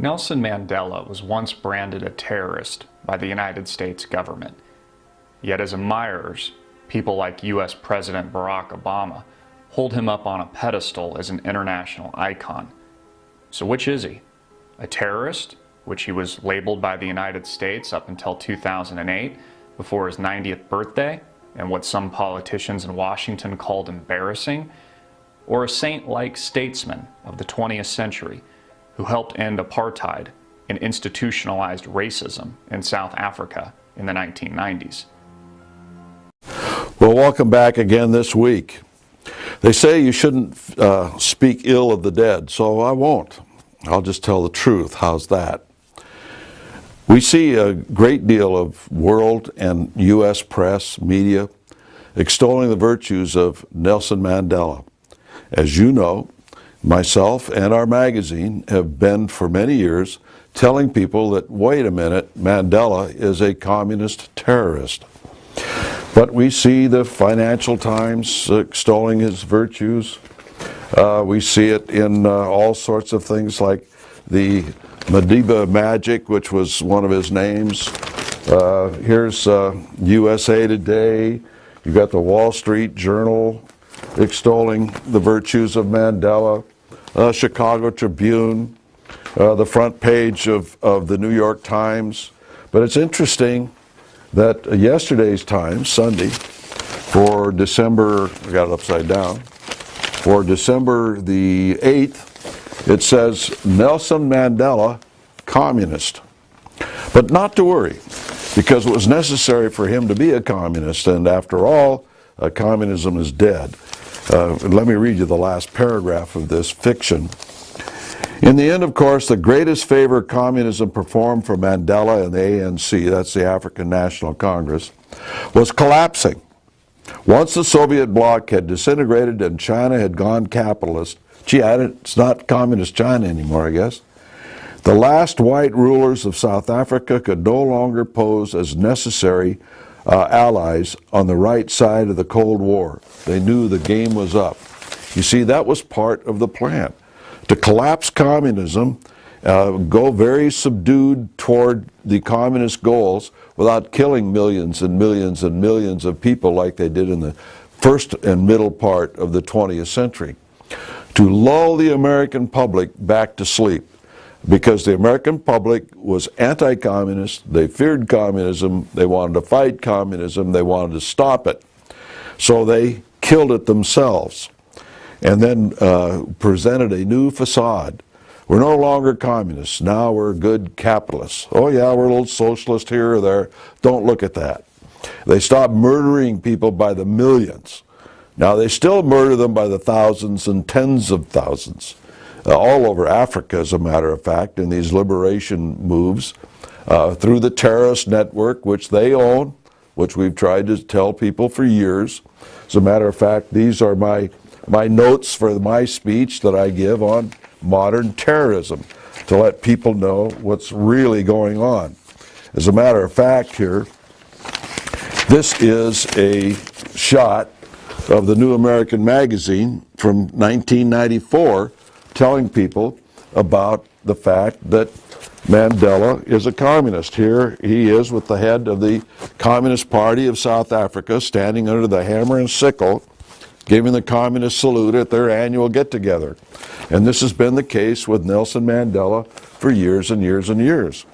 Nelson Mandela was once branded a terrorist by the United States government. Yet his admirers, people like US President Barack Obama, hold him up on a pedestal as an international icon. So which is he? A terrorist, which he was labeled by the United States up until 2008, before his 90th birthday, and what some politicians in Washington called embarrassing? Or a saint-like statesman of the 20th century, who helped end apartheid and institutionalized racism in South Africa in the 1990s. Well, welcome back again this week. They say you shouldn't speak ill of the dead, so I won't. I'll just tell the truth. How's that? We see a great deal of world and U.S. press, media, extolling the virtues of Nelson Mandela. As you know, myself and our magazine have been for many years telling people that, wait a minute, Mandela is a communist terrorist. But we see the Financial Times extolling his virtues. We see it in all sorts of things like the Madiba Magic, which was one of his names. Here's USA Today. You've got the Wall Street Journal extolling the virtues of Mandela, Chicago Tribune, the front page of the New York Times. But it's interesting that yesterday's Times, Sunday, for December, I got it upside down, for December the 8th, it says Nelson Mandela, communist. But not to worry, because it was necessary for him to be a communist, and after all, communism is dead. Let me read you the last paragraph of this fiction. In the end, of course, the greatest favor communism performed for Mandela and the ANC, that's the African National Congress, was collapsing. Once the Soviet bloc had disintegrated and China had gone capitalist, gee, it's not communist China anymore, I guess, the last white rulers of South Africa could no longer pose as necessary allies on the right side of the Cold War. They knew the game was up. You see, that was part of the plan. To collapse communism, go very subdued toward the communist goals without killing millions and millions and millions of people like they did in the first and middle part of the 20th century. To lull the American public back to sleep, because the American public was anti-communist, they feared communism, they wanted to fight communism, they wanted to stop it. So they killed it themselves, and then presented a new facade. We're no longer communists, now we're good capitalists. Oh yeah, we're a little socialist here or there, don't look at that. They stopped murdering people by the millions. Now they still murder them by the thousands and tens of thousands. All over Africa, as a matter of fact, in these liberation moves, through the terrorist network, which they own, which we've tried to tell people for years. As a matter of fact, these are my notes for my speech that I give on modern terrorism, to let people know what's really going on. As a matter of fact here, this is a shot of the New American Magazine from 1994, telling people about the fact that Mandela is a communist. Here he is with the head of the Communist Party of South Africa, standing under the hammer and sickle, giving the communist salute at their annual get-together. And this has been the case with Nelson Mandela for years and years and years.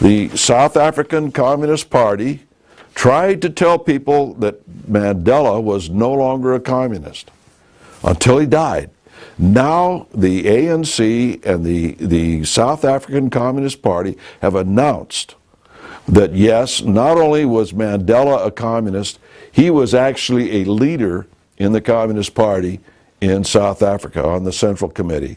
The South African Communist Party tried to tell people that Mandela was no longer a communist until he died. Now the ANC and the South African Communist Party have announced that yes, not only was Mandela a communist, he was actually a leader in the Communist Party in South Africa on the Central Committee.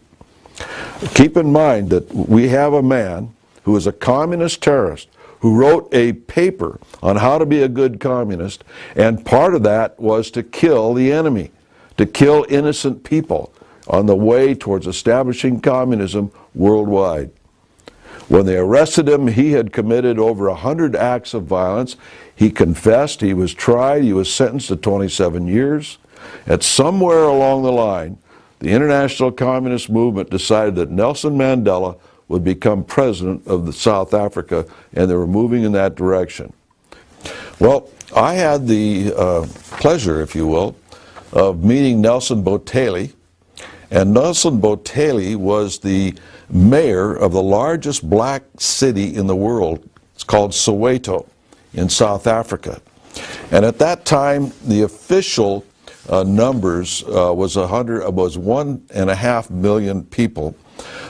Keep in mind that we have a man who is a communist terrorist who wrote a paper on how to be a good communist, and part of that was to kill the enemy, to kill innocent people on the way towards establishing communism worldwide. When they arrested him, he had committed over 100 acts of violence. He confessed, he was tried, he was sentenced to 27 years. At somewhere along the line, the international communist movement decided that Nelson Mandela would become president of South Africa, and they were moving in that direction. Well, I had the pleasure, if you will, of meeting Nelson Boteli, and Nelson Boteli was the mayor of the largest black city in the world. It's called Soweto in South Africa. And at that time, the official numbers was 1.5 million people.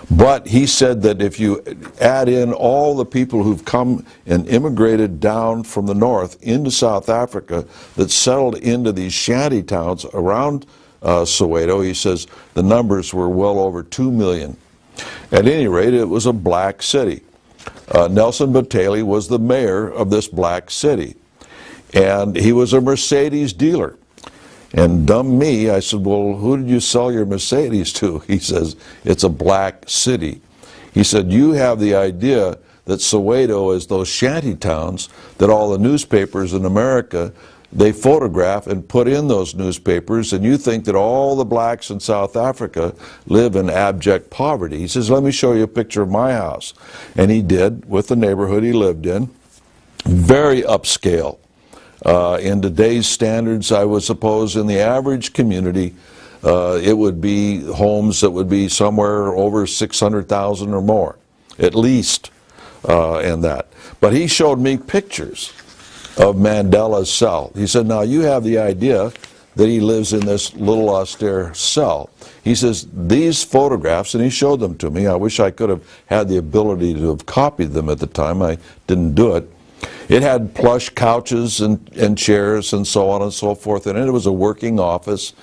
But he said that if you add in all the people who've come and immigrated down from the north into South Africa that settled into these shanty towns around Soweto, he says the numbers were well over 2 million. At any rate, it was a black city. Nelson Boteli was the mayor of this black city, and he was a Mercedes dealer. And dumb me, I said, well, who did you sell your Mercedes to? He says, it's a black city. He said, you have the idea that Soweto is those shanty towns that all the newspapers in America, they photograph and put in those newspapers, and you think that all the blacks in South Africa live in abject poverty. He says, let me show you a picture of my house. And he did, with the neighborhood he lived in, very upscale. In today's standards, I would suppose in the average community, it would be homes that would be somewhere over 600,000 or more, at least, in that. But he showed me pictures of Mandela's cell. He said, now you have the idea that he lives in this little austere cell. He says, these photographs, and he showed them to me. I wish I could have had the ability to have copied them at the time. I didn't do it. It had plush couches and chairs and so on and so forth in it. It was a working office,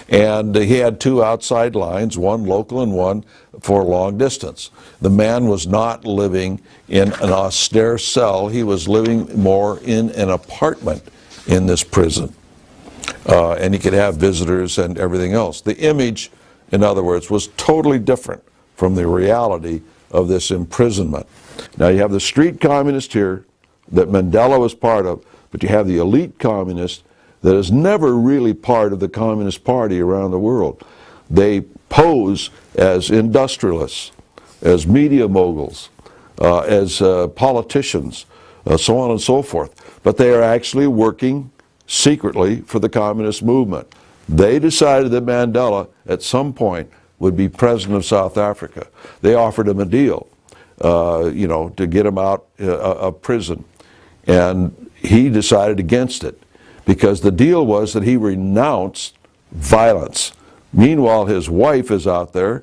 and he had two outside lines, one local and one for long distance. The man was not living in an austere cell. He was living more in an apartment in this prison, and he could have visitors and everything else. The image, in other words, was totally different from the reality of this imprisonment. Now you have the street communist here that Mandela was part of, but you have the elite communist that is never really part of the Communist Party around the world. They pose as industrialists, as media moguls, as politicians, so on and so forth. But they are actually working secretly for the communist movement. They decided that Mandela, at some point, would be president of South Africa. They offered him a deal, you know, to get him out of prison. And he decided against it, because the deal was that he renounced violence. Meanwhile, his wife is out there,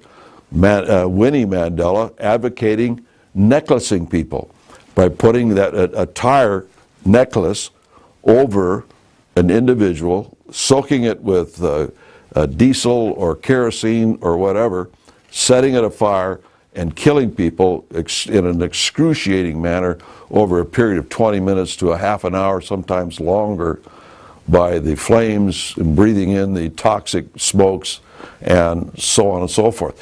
Winnie Mandela, advocating necklacing people by putting that a tire necklace over an individual, soaking it with diesel or kerosene or whatever, setting it afire, and killing people in an excruciating manner over a period of 20 minutes to a half an hour, sometimes longer, by the flames and breathing in the toxic smokes and so on and so forth.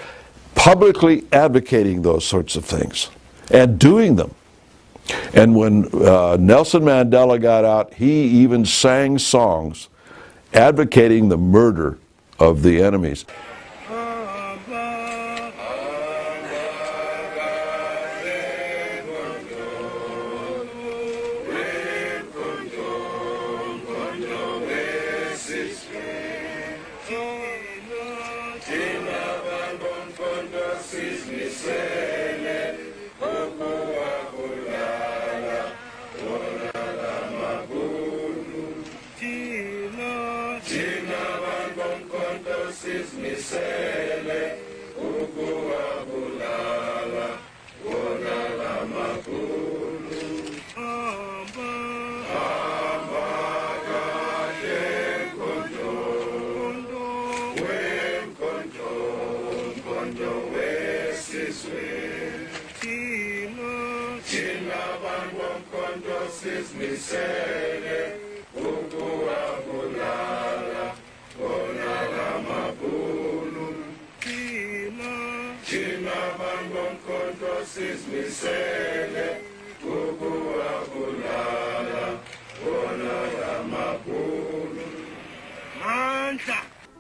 Publicly advocating those sorts of things and doing them. And when Nelson Mandela got out, he even sang songs advocating the murder of the enemies.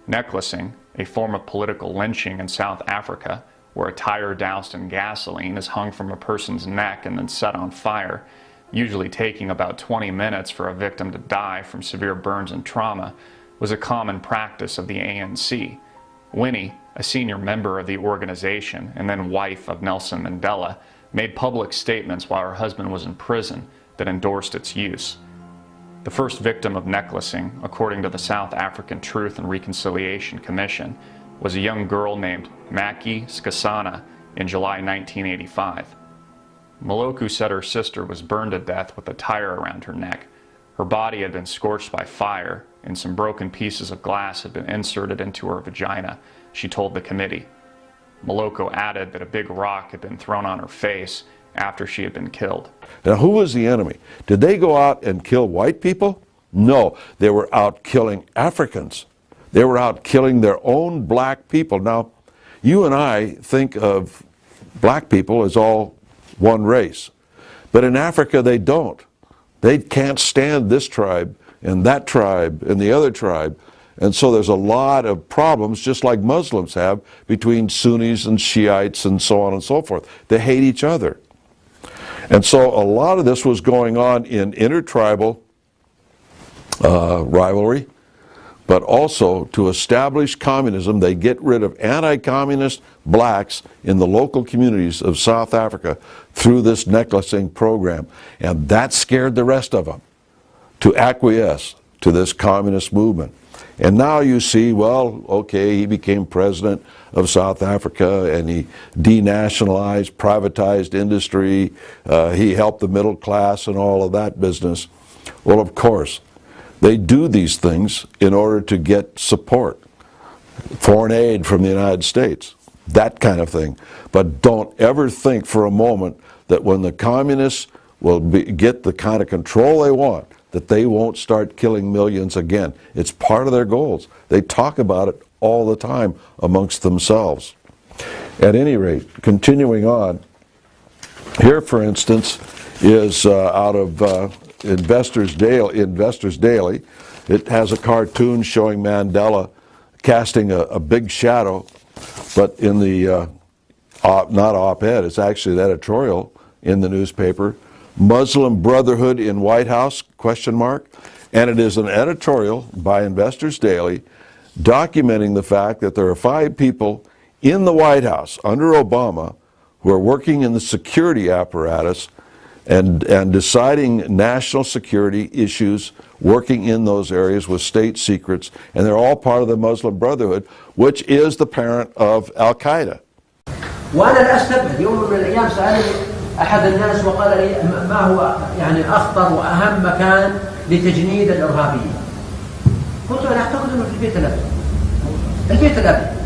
Necklacing, a form of political lynching in South Africa, where a tire doused in gasoline is hung from a person's neck and then set on fire, usually taking about 20 minutes for a victim to die from severe burns and trauma, was a common practice of the ANC. Winnie, a senior member of the organization and then wife of Nelson Mandela, made public statements while her husband was in prison that endorsed its use. The first victim of necklacing, according to the South African Truth and Reconciliation Commission, was a young girl named Maki Skasana in July 1985. Maloku said her sister was burned to death with a tire around her neck. Her body had been scorched by fire, and some broken pieces of glass had been inserted into her vagina, she told the committee. Maloko added that a big rock had been thrown on her face after she had been killed. Now, who was the enemy? Did they go out and kill white people? No, they were out killing Africans. They were out killing their own black people. Now, you and I think of black people as all one race, but in Africa they don't. They can't stand this tribe and that tribe and the other tribe. And so there's a lot of problems, just like Muslims have, between Sunnis and Shiites and so on and so forth. They hate each other. And so a lot of this was going on in intertribal rivalry, but also to establish communism. They get rid of anti-communist blacks in the local communities of South Africa through this necklacing program. And that scared the rest of them to acquiesce to this communist movement. And now you see, well, okay, he became president of South Africa and he denationalized, privatized industry. He helped the middle class and all of that business. Well, of course, they do these things in order to get support, foreign aid from the United States, that kind of thing. But don't ever think for a moment that when the communists will get the kind of control they want, that they won't start killing millions again. It's part of their goals. They talk about it all the time amongst themselves. At any rate, continuing on, here, for instance, is out of Investors Daily. It has a cartoon showing Mandela casting a big shadow, but in the, not op-ed, it's actually an editorial in the newspaper, Muslim Brotherhood in White House, ? And it is an editorial by Investors Daily documenting the fact that there are 5 people in the White House under Obama who are working in the security apparatus and deciding national security issues, working in those areas with state secrets, and they're all part of the Muslim Brotherhood, which is the parent of Al-Qaeda. وأنا لا أستبعد يوم من الأيام سألني أحد الناس وقال لي ما هو يعني أخطر وأهم مكان لتجنيد الإرهابيين؟ قلت أنا أعتقد أنه في البيت الأبيض. البيت الأبيض.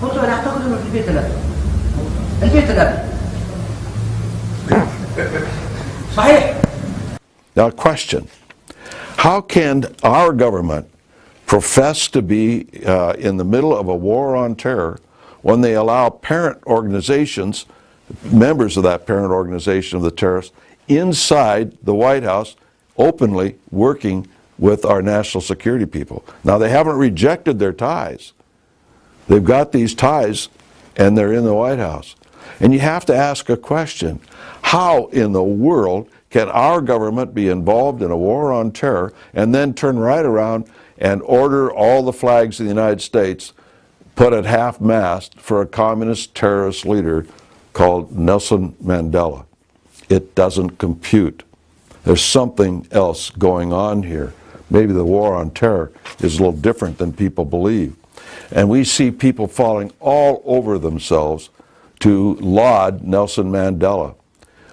قلت أنا أعتقد أنه في البيت الأبيض. البيت الأبيض. صحيح. Now, question: how can our government profess to be in the middle of a war on terror when they allow parent organizations, members of that parent organization of the terrorists, inside the White House, openly working with our national security people? Now, they haven't rejected their ties. They've got these ties, and they're in the White House. And you have to ask a question: how in the world can our government be involved in a war on terror and then turn right around and order all the flags of the United States put at half-mast for a communist terrorist leader called Nelson Mandela? It doesn't compute. There's something else going on here. Maybe the war on terror is a little different than people believe. And we see people falling all over themselves to laud Nelson Mandela.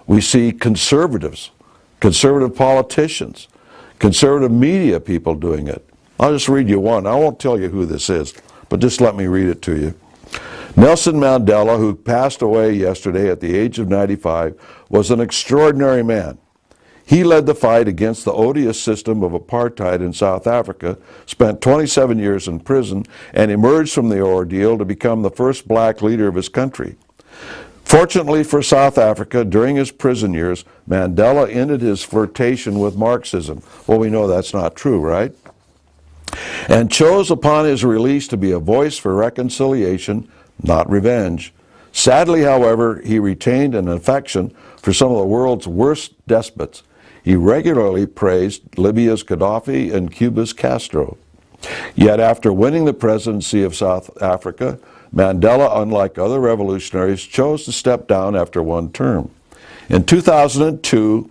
We see conservatives, conservative politicians, conservative media people doing it. I'll just read you one. I won't tell you who this is, but just let me read it to you. Nelson Mandela, who passed away yesterday at the age of 95, was an extraordinary man. He led the fight against the odious system of apartheid in South Africa, spent 27 years in prison, and emerged from the ordeal to become the first black leader of his country. Fortunately for South Africa, during his prison years, Mandela ended his flirtation with Marxism. Well, we know that's not true, right? And chose upon his release to be a voice for reconciliation, not revenge, Sadly, however, he retained an affection for some of the world's worst despots. He regularly praised Libya's Gaddafi and Cuba's Castro. Yet after winning the presidency of South Africa, Mandela, unlike other revolutionaries, chose to step down after one term. In 2002,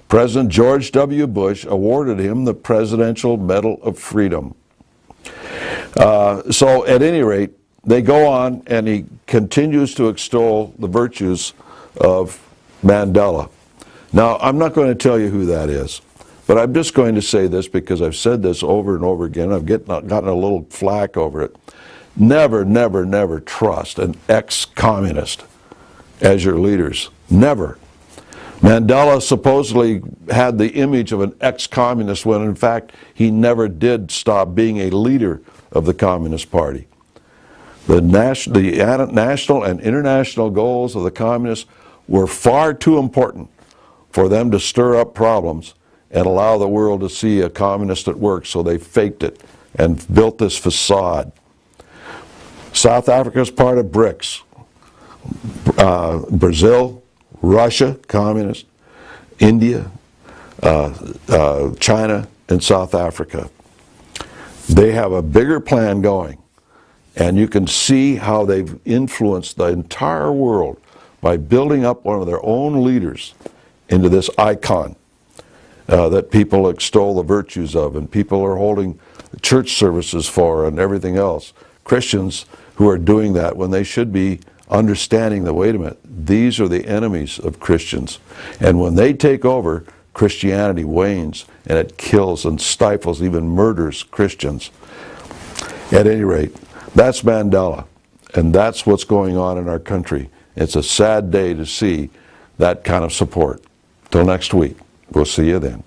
President George W. Bush awarded him the Presidential Medal of Freedom. So at any rate, they go on and he continues to extol the virtues of Mandela. Now, I'm not going to tell you who that is, but I'm just going to say this because I've said this over and over again. I've gotten a little flack over it. Never, never, never trust an ex-communist as your leaders. Never. Mandela supposedly had the image of an ex-communist when in fact he never did stop being a leader of the Communist Party. The national and international goals of the communists were far too important for them to stir up problems and allow the world to see a communist at work, so they faked it and built this facade. South Africa is part of BRICS. Brazil, Russia, communist, India, China, and South Africa. They have a bigger plan going, and you can see how they've influenced the entire world by building up one of their own leaders into this icon that people extol the virtues of, and people are holding church services for and everything else. Christians who are doing that when they should be understanding that, wait a minute, these are the enemies of Christians. And when they take over, Christianity wanes and it kills and stifles, even murders Christians. At any rate, that's Mandela, and that's what's going on in our country. It's a sad day to see that kind of support. Till next week, we'll see you then.